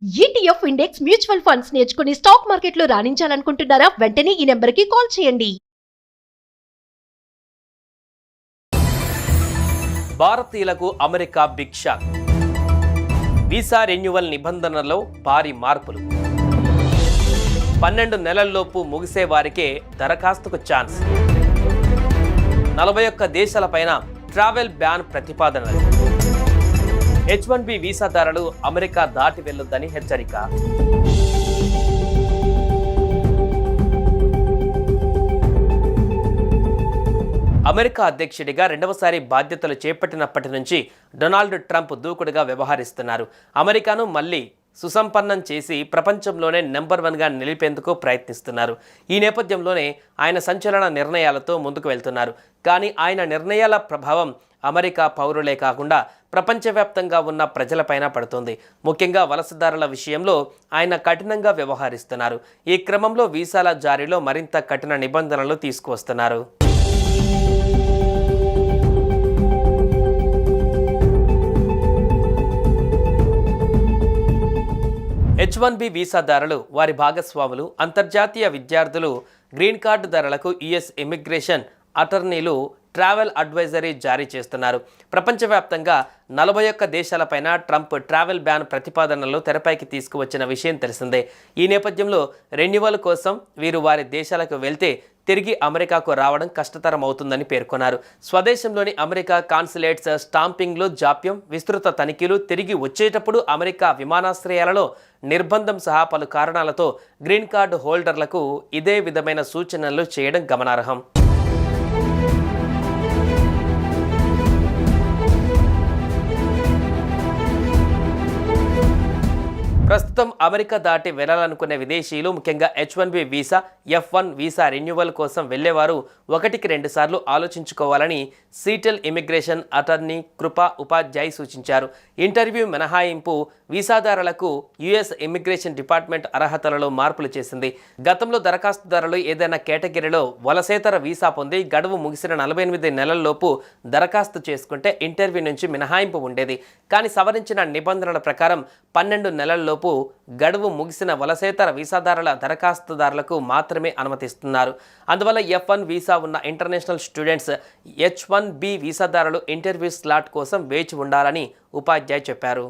ETF index mutual funds నేర్చుకుని stock మార్కెట్లో రాణించాలనుకుంటున్నారా? వెంటనే ఈ నెంబర్కి కాల్ చేయండి. భారతీయులకు America big shock. Visa renewal నిబంధనల్లో భారీ మార్పులు. 12 నెలల్లోపు ముగిసే వారికే దరఖాస్తుకు ఛాన్స్. 41 దేశాలపైన ట్రావెల్ బ్యాన్ ప్రతిపాదనలు. H1B వీసాదారులు అమెరికా దాటి వెళ్లొద్దని హెచ్చరిక. అమెరికా అధ్యక్షుడిగా రెండవసారి బాధ్యతలు చేపట్టినప్పటి నుంచి డొనాల్డ్ ట్రంప్ దూకుడుగా వ్యవహరిస్తున్నారు. అమెరికాను మళ్లీ సుసంపన్నం చేసి ప్రపంచంలోనే నెంబర్ 1గా నిలిపేందుకు ప్రయత్నిస్తున్నారు. ఈ నేపథ్యంలోనే ఆయన సంచలన నిర్ణయాలతో ముందుకు వెళ్తున్నారు. కానీ ఆయన నిర్ణయాల ప్రభావం అమెరికా పౌరులే కాకుండా ప్రపంచవ్యాప్తంగా ఉన్న ప్రజలపైన పడుతుంది. ముఖ్యంగా వలసదారుల విషయంలో ఆయన కఠినంగా వ్యవహరిస్తున్నారు. ఈ క్రమంలో వీసాల జారీలో మరింత కఠిన నిబంధనలు తీసుకువస్తున్నారు. H1B వీసాదారులు, వారి భాగస్వాములు, అంతర్జాతీయ విద్యార్థులు, గ్రీన్ కార్డుదారులకు యుఎస్ ఇమిగ్రేషన్ అటార్నీలు ట్రావెల్ అడ్వైజరీ జారీ చేస్తున్నారు. ప్రపంచవ్యాప్తంగా 41 దేశాలపైన ట్రంప్ ట్రావెల్ బ్యాన్ ప్రతిపాదనలు తెరపైకి తీసుకువచ్చిన విషయం తెలిసిందే. ఈ నేపథ్యంలో రెన్యువల్ కోసం వీరు వారి దేశాలకు వెళ్తే తిరిగి అమెరికాకు రావడం కష్టతరం అవుతుందని పేర్కొన్నారు. స్వదేశంలోని అమెరికా కాన్సులేట్స్ స్టాంపింగ్లు జాప్యం, విస్తృత తనిఖీలు, తిరిగి వచ్చేటప్పుడు అమెరికా విమానాశ్రయాలలో నిర్బంధం సహా పలు కారణాలతో గ్రీన్ కార్డు హోల్డర్లకు ఇదే విధమైన సూచనలు చేయడం గమనార్హం. ప్రస్తుతం అమెరికా దాటి వెళ్లాలనుకునే విదేశీయులు, ముఖ్యంగా H1B visa, F1 visa renewal కోసం వెళ్లేవారు 1-2 సార్లు ఆలోచించుకోవాలని సీటెల్ ఇమిగ్రేషన్ అటార్నీ కృపా ఉపాధ్యాయ్ సూచించారు. ఇంటర్వ్యూ మినహాయింపు వీసాదారులకు యుఎస్ ఇమిగ్రేషన్ డిపార్ట్మెంట్ అర్హతలలో మార్పులు చేసింది. గతంలో దరఖాస్తుదారులు ఏదైనా కేటగిరీలో వలసేతర వీసా పొంది గడువు ముగిసిన 48 నెలల్లోపు దరఖాస్తు చేసుకుంటే ఇంటర్వ్యూ నుంచి మినహాయింపు ఉండేది. కానీ సవరించిన నిబంధనల ప్రకారం 12 నెలల్లోపు గడువు ముగిసిన వలసేతర వీసాదారుల దరఖాస్తుదారులకు మాత్రమే అనుమతిస్తున్నారు. అందువల్ల F1 వీసా ఉన్న ఇంటర్నేషనల్ స్టూడెంట్స్ H1B వీసాదారులు ఇంటర్వ్యూ స్లాట్ కోసం వేచి ఉండాలని ఉపాధ్యాయ్ చెప్పారు.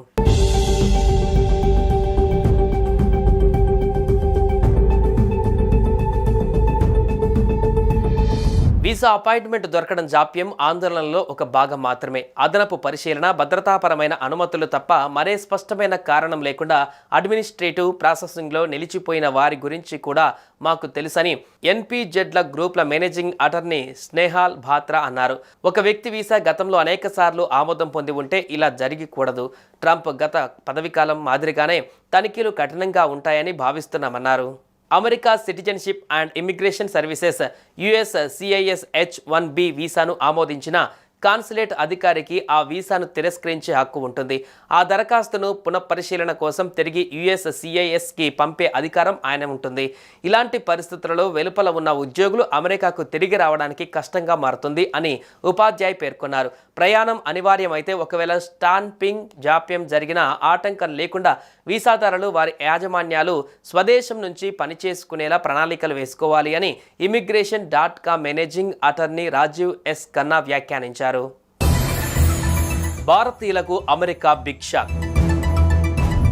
వీసా అపాయింట్మెంట్ దొరకడం జాప్యం, ఆందోళనలో ఒక భాగం మాత్రమే. అదనపు పరిశీలన, భద్రతాపరమైన అనుమతులు తప్ప మరే స్పష్టమైన కారణం లేకుండా అడ్మినిస్ట్రేటివ్ ప్రాసెసింగ్లో నిలిచిపోయిన వారి గురించి కూడా మాకు తెలుసని NPZల గ్రూప్ల మేనేజింగ్ అటార్నీ స్నేహాల్ భాత్రా అన్నారు. ఒక వ్యక్తి వీసా గతంలో అనేక సార్లు ఆమోదం పొంది ఉంటే ఇలా జరిగకూడదు. ట్రంప్ గత పదవీకాలం మాదిరిగానే తనిఖీలు కఠినంగా ఉంటాయని భావిస్తున్నామన్నారు. America citizenship and immigration services USCIS H1B వీసాను ఆమోదించిన కాన్సులేట్ అధికారికి ఆ వీసాను తిరస్కరించే హక్కు ఉంటుంది. ఆ దరఖాస్తును పునఃపరిశీలన కోసం తిరిగి USCISకి పంపే అధికారం ఆయన ఉంటుంది. ఇలాంటి పరిస్థితులలో వెలుపల ఉన్న ఉద్యోగులు అమెరికాకు తిరిగి రావడానికి కష్టంగా మారుతుంది అని ఉపాధ్యాయ్ పేర్కొన్నారు. ప్రయాణం అనివార్యమైతే ఒకవేళ స్టాంపింగ్ జాప్యం జరిగినా ఆటంకం లేకుండా వీసాదారులు వారి యాజమాన్యాలు స్వదేశం నుంచి పనిచేసుకునేలా ప్రణాళికలు వేసుకోవాలి అని immigration.com managing attorney Rajiv S. Khanna వ్యాఖ్యానించారు. భారతీయులకు America big shock.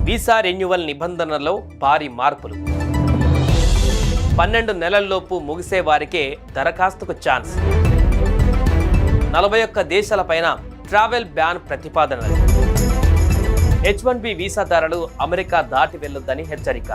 Visa renewal నిబంధనల్లో భారీ మార్పులు. 12 నెలల్లోపు ముగిసే వారికే దరఖాస్తుకు ఛాన్స్. 41 దేశాలపైన ట్రావెల్ బ్యాన్ ప్రతిపాదనలు. H1B వీసాదారులు అమెరికా దాటి వెళ్లొద్దని హెచ్చరిక.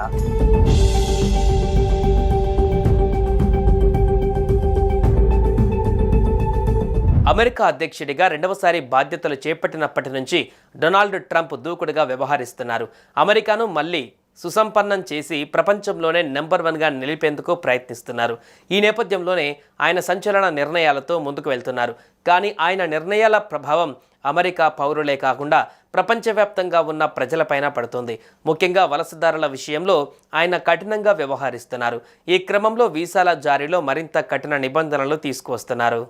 అమెరికా అధ్యక్షుడిగా రెండవసారి బాధ్యతలు చేపట్టినప్పటి నుంచి డొనాల్డ్ ట్రంప్ దూకుడుగా వ్యవహరిస్తున్నారు. అమెరికాను మళ్లీ సుసంపన్నం చేసి ప్రపంచంలోనే నెంబర్ 1గా నిలిపేందుకు ప్రయత్నిస్తున్నారు. ఈ నేపథ్యంలోనే ఆయన సంచలన నిర్ణయాలతో ముందుకు వెళ్తున్నారు. కానీ ఆయన నిర్ణయాల ప్రభావం అమెరికా పౌరులే కాకుండా ప్రపంచవ్యాప్తంగా ఉన్న ప్రజలపైన పడుతుంది. ముఖ్యంగా వలసదారుల విషయంలో ఆయన కఠినంగా వ్యవహరిస్తున్నారు. ఈ క్రమంలో వీసాల జారీలో మరింత కఠిన నిబంధనలు తీసుకువస్తున్నారు.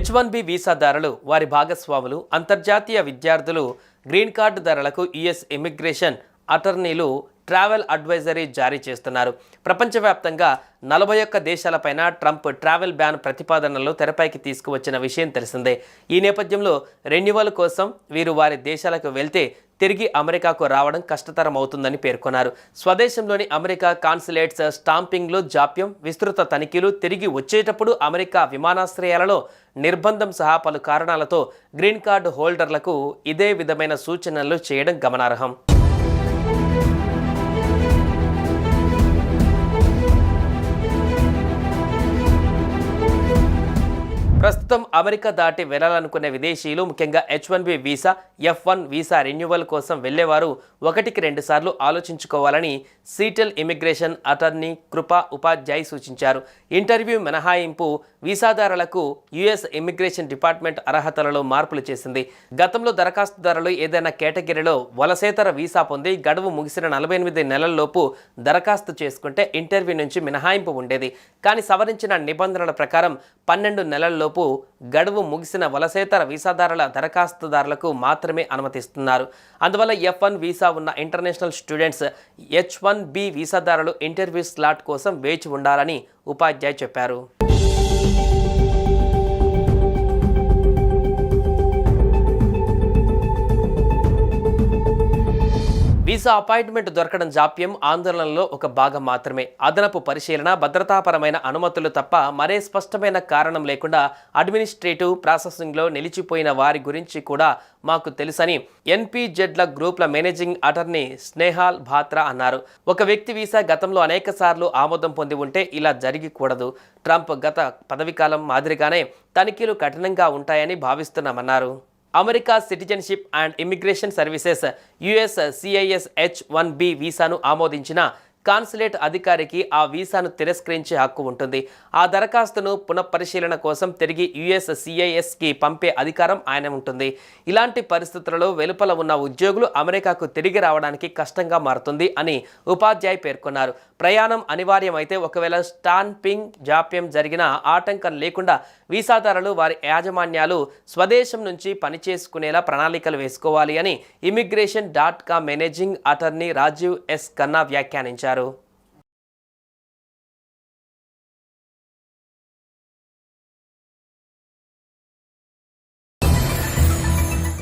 H1B వీసాదారులు, వారి భాగస్వాములు, అంతర్జాతీయ విద్యార్థులు, గ్రీన్ కార్డుదారులకు యుఎస్ ఇమిగ్రేషన్ అటార్నీలు ట్రావెల్ అడ్వైజరీ జారీ చేస్తున్నారు. ప్రపంచవ్యాప్తంగా 41 దేశాలపైన ట్రంప్ ట్రావెల్ బ్యాన్ ప్రతిపాదనలు తెరపైకి తీసుకువచ్చిన విషయం తెలిసిందే. ఈ నేపథ్యంలో రెన్యువల్ కోసం వీరు వారి దేశాలకు వెళ్తే తిరిగి అమెరికాకు రావడం కష్టతరం అవుతుందని పేర్కొన్నారు. స్వదేశంలోని అమెరికా కాన్సులేట్స్ స్టాంపింగ్లో జాప్యం, విస్తృత తనిఖీలు, తిరిగి వచ్చేటప్పుడు అమెరికా విమానాశ్రయాలలో నిర్బంధం సహా పలు కారణాలతో గ్రీన్ కార్డు హోల్డర్లకు ఇదే విధమైన సూచనలు చేయడం గమనార్హం. ప్రస్తుతం అమెరికా దాటి వెళ్లాలనుకునే విదేశీయులు, ముఖ్యంగా H1B visa, F1 visa renewal కోసం వెళ్లేవారు 1-2 సార్లు ఆలోచించుకోవాలని సీటెల్ ఇమిగ్రేషన్ అటార్నీ కృపా ఉపాధ్యాయ్ సూచించారు. ఇంటర్వ్యూ మినహాయింపు వీసాదారులకు యుఎస్ ఇమిగ్రేషన్ డిపార్ట్మెంట్ అర్హతలలో మార్పులు చేసింది. గతంలో దరఖాస్తుదారులు ఏదైనా కేటగిరీలో వలసేతర వీసా పొంది గడువు ముగిసిన 48 నెలల్లోపు దరఖాస్తు చేసుకుంటే ఇంటర్వ్యూ నుంచి మినహాయింపు ఉండేది. కానీ సవరించిన నిబంధనల ప్రకారం 12 నెలల్లోపు గడువు ముగిసిన వలసేతర వీసాదారుల దరఖాస్తుదారులకు మాత్రమే అనుమతిస్తున్నారు. అందువల్ల F1 వీసా ఉన్న ఇంటర్నేషనల్ స్టూడెంట్స్ H1B వీసాదారులు ఇంటర్వ్యూ స్లాట్ కోసం వేచి ఉండాలని ఉపాధ్యాయ్ చెప్పారు. వీసా అపాయింట్మెంట్ దొరకడం జాప్యం ఆందోళనలో ఒక భాగం మాత్రమే. అదనపు పరిశీలన, భద్రతాపరమైన అనుమతులు తప్ప మరే స్పష్టమైన కారణం లేకుండా అడ్మినిస్ట్రేటివ్ ప్రాసెసింగ్లో నిలిచిపోయిన వారి గురించి కూడా మాకు తెలుసని NPZల గ్రూప్ల మేనేజింగ్ అటార్నీ స్నేహాల్ బాత్రా అన్నారు. ఒక వ్యక్తి వీసా గతంలో అనేక సార్లు ఆమోదం పొంది ఉంటే ఇలా జరిగకూడదు. ట్రంప్ గత పదవీకాలం మాదిరిగానే తనిఖీలు కఠినంగా ఉంటాయని భావిస్తున్నామన్నారు. America citizenship and immigration services USCIS H1B వీసాను ఆమోదించిన కాన్సులేట్ అధికారికి ఆ వీసాను తిరస్కరించే హక్కు ఉంటుంది. ఆ దరఖాస్తును పునఃపరిశీలన కోసం తిరిగి USCISకి పంపే అధికారం ఆయన ఉంటుంది. ఇలాంటి పరిస్థితులలో వెలుపల ఉన్న ఉద్యోగులు అమెరికాకు తిరిగి రావడానికి కష్టంగా మారుతుంది అని ఉపాధ్యాయ్ పేర్కొన్నారు. ప్రయాణం అనివార్యమైతే ఒకవేళ స్టాంపింగ్ జాప్యం జరిగినా ఆటంకం లేకుండా వీసాదారులు వారి యాజమాన్యాలు స్వదేశం నుంచి పనిచేసుకునేలా ప్రణాళికలు వేసుకోవాలి అని immigration.com managing attorney Rajiv S. Khanna వ్యాఖ్యానించారు.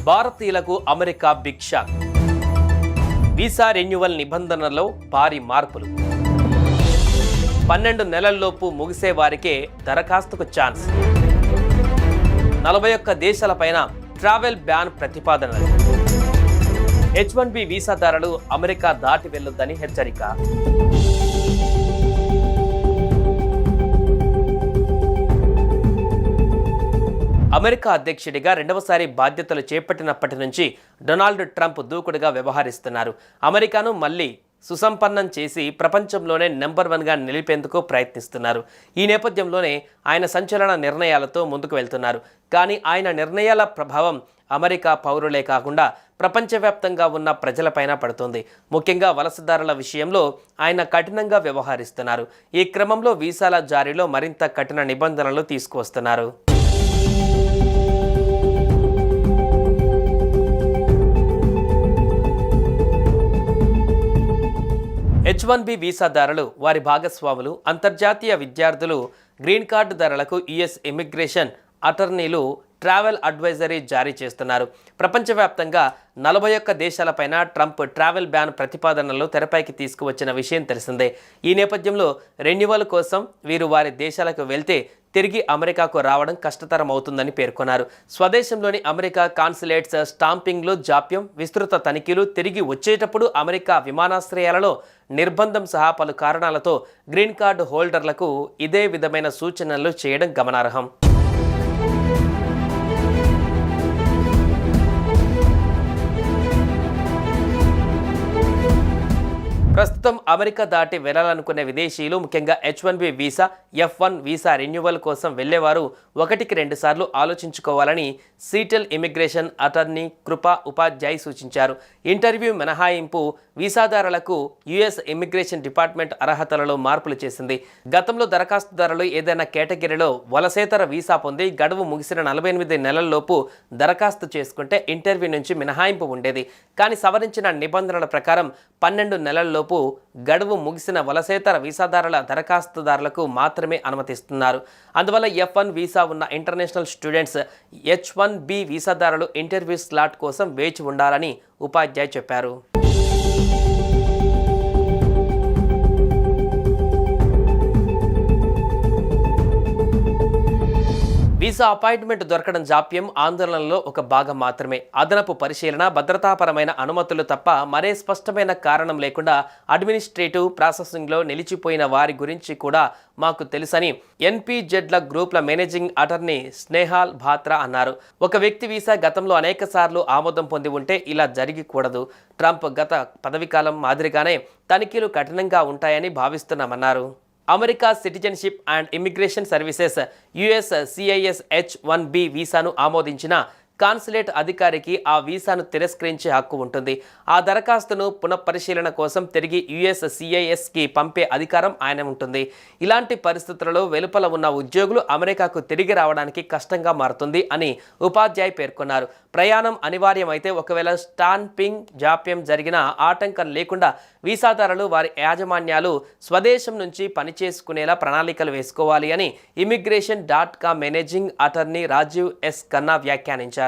భారతీయులకు America big shock. Visa renewal నిబంధనల్లో భారీ మార్పులు. 12 నెలల్లోపు ముగిసే వారికే దరఖాస్తుకు ఛాన్స్. 41 దేశాలపైన ట్రావెల్ బ్యాన్ ప్రతిపాదనలు. H1B వీసాదారులు అమెరికా దాటి వెళ్లొద్దని హెచ్చరిక. అమెరికా అధ్యక్షుడిగా రెండవసారి బాధ్యతలు చేపట్టినప్పటి నుంచి డొనాల్డ్ ట్రంప్ దూకుడుగా వ్యవహరిస్తున్నారు. అమెరికాను మళ్లీ సుసంపన్నం చేసి ప్రపంచంలోనే నెంబర్ 1గా నిలిపేందుకు ప్రయత్నిస్తున్నారు. ఈ నేపథ్యంలోనే ఆయన సంచలన నిర్ణయాలతో ముందుకు వెళ్తున్నారు. కానీ ఆయన నిర్ణయాల ప్రభావం అమెరికా పౌరులే కాకుండా ప్రపంచవ్యాప్తంగా ఉన్న ప్రజలపైన పడుతుంది. ముఖ్యంగా వలసదారుల విషయంలో ఆయన కఠినంగా వ్యవహరిస్తున్నారు. ఈ క్రమంలో వీసాల జారీలో మరింత కఠిన నిబంధనలు తీసుకువస్తున్నారు. H1B వీసాదారులు, వారి భాగస్వాములు, అంతర్జాతీయ విద్యార్థులు, గ్రీన్ కార్డుదారులకు యుఎస్ ఇమిగ్రేషన్ అటార్నీలు ట్రావెల్ అడ్వైజరీ జారీ చేస్తున్నారు. ప్రపంచవ్యాప్తంగా 41 దేశాలపైన ట్రంప్ ట్రావెల్ బ్యాన్ ప్రతిపాదనలు తెరపైకి తీసుకువచ్చిన విషయం తెలిసిందే. ఈ నేపథ్యంలో రెన్యువల్ కోసం వీరు వారి దేశాలకు వెళ్తే తిరిగి అమెరికాకు రావడం కష్టతరం అవుతుందని పేర్కొన్నారు. స్వదేశంలోని అమెరికా కాన్సులేట్స్ స్టాంపింగ్లో జాప్యం, విస్తృత తనిఖీలు, తిరిగి వచ్చేటప్పుడు అమెరికా విమానాశ్రయాలలో నిర్బంధం సహా పలు కారణాలతో గ్రీన్ కార్డు హోల్డర్లకు ఇదే విధమైన సూచనలు చేయడం గమనార్హం. ప్రస్తుతం అమెరికా దాటి వెళ్లాలనుకునే విదేశీయులు ముఖ్యంగా H1B visa, F1 visa renewal కోసం వెళ్లేవారు 1-2 సార్లు ఆలోచించుకోవాలని సీటెల్ ఇమిగ్రేషన్ అటార్నీ కృపా ఉపాధ్యాయ్ సూచించారు. ఇంటర్వ్యూ మినహాయింపు వీసాదారులకు యుఎస్ ఇమిగ్రేషన్ డిపార్ట్మెంట్ అర్హతలలో మార్పులు చేసింది. గతంలో దరఖాస్తుదారులు ఏదైనా కేటగిరీలో వలసేతర వీసా పొంది గడువు ముగిసిన 48 నెలల్లోపు దరఖాస్తు చేసుకుంటే ఇంటర్వ్యూ నుంచి మినహాయింపు ఉండేది. కానీ సవరించిన నిబంధనల ప్రకారం 12 నెలల్లోపు గడువు ముగిసిన వలసేతర వీసాదారుల దరఖాస్తుదారులకు మాత్రమే అనుమతిస్తున్నారు. అందువల్ల F1 వీసా ఉన్న ఇంటర్నేషనల్ స్టూడెంట్స్ H1B వీసాదారులు ఇంటర్వ్యూ స్లాట్ కోసం వేచి ఉండాలని ఉపాధ్యాయ్ చెప్పారు. వీసా అపాయింట్మెంట్ దొరకడం జాప్యం ఆందోళనలో ఒక భాగం మాత్రమే. అదనపు పరిశీలన, భద్రతాపరమైన అనుమతులు తప్ప మరే స్పష్టమైన కారణం లేకుండా అడ్మినిస్ట్రేటివ్ ప్రాసెసింగ్లో నిలిచిపోయిన వారి గురించి కూడా మాకు తెలుసని NPZల గ్రూప్ల మేనేజింగ్ అటార్నీ స్నేహాల్ భాత్రా అన్నారు. ఒక వ్యక్తి వీసా గతంలో అనేక సార్లు ఆమోదం పొంది ఉంటే ఇలా జరిగకూడదు. ట్రంప్ గత పదవీకాలం మాదిరిగానే తనిఖీలు కఠినంగా ఉంటాయని భావిస్తున్నామన్నారు. America citizenship and immigration services USCIS H1B వీసాను ఆమోదించిన కాన్సులేట్ అధికారికి ఆ వీసాను తిరస్కరించే హక్కు ఉంటుంది. ఆ దరఖాస్తును పునఃపరిశీలన కోసం తిరిగి USCISకి పంపే అధికారం ఆయన ఉంటుంది. ఇలాంటి పరిస్థితులలో వెలుపల ఉన్న ఉద్యోగులు అమెరికాకు తిరిగి రావడానికి కష్టంగా మారుతుంది అని ఉపాధ్యాయ్ పేర్కొన్నారు. ప్రయాణం అనివార్యమైతే ఒకవేళ స్టాంపింగ్ జాప్యం జరిగిన ఆటంకం లేకుండా వీసాదారులు వారి యాజమాన్యాలు స్వదేశం నుంచి పనిచేసుకునేలా ప్రణాళికలు వేసుకోవాలి అని immigration.com managing attorney Rajiv S. Khanna వ్యాఖ్యానించారు.